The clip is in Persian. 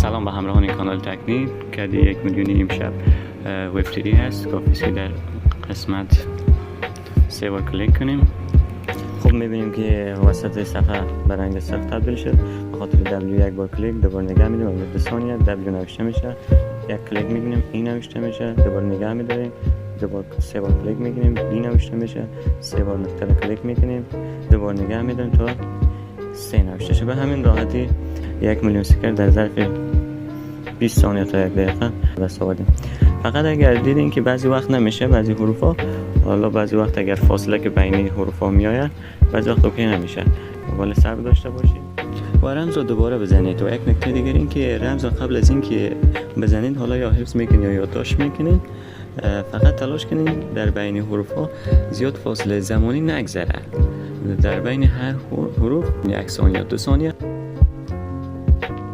سلام به همراهان این کانال تکنیک. کدی 1,500,000 امشب وب 3D هست. کافی که در قسمت 3 بار کلیک کنیم. خب میبینیم که وسط صفحه به رنگ سرخ تبدیل شد. به خاطر W یک بار کلیک دوباره نگاه میدیم و 2 ثانیه W نوشته میشه. یک کلیک میگیریم این نوشته میشه، دوباره نگاه میداریم، دوباره 3 بار کلیک میگیریم این نوشته میشه، 3 بار نقطه رو کلیک میکنیم، دوباره نگاه میداریم تا 3 نوشته شه. به همین راحتی 1,000,000 استیکر در ظرف 20 ثانیه تا 1 دقیقه دست آوردیم. فقط اگر دیدین که بعضی وقت نمیشه، بعضی حروفا، حالا بعضی وقت اگر فاصله که بین حروفا میآید بعضی وقت اوکی نمیشه، ولی صبر داشته باشید و رمز رو دوباره بزنید. و یک نکته دیگر این که رمز رو قبل از این که بزنید حالا یا حفظ میکنید یا یادداشت میکنید، فقط تلاش کنید در بین حروفا زیاد فاصله زمانی نگذره. در بین هر حروف 1 ثانیه یا 2 ثانیه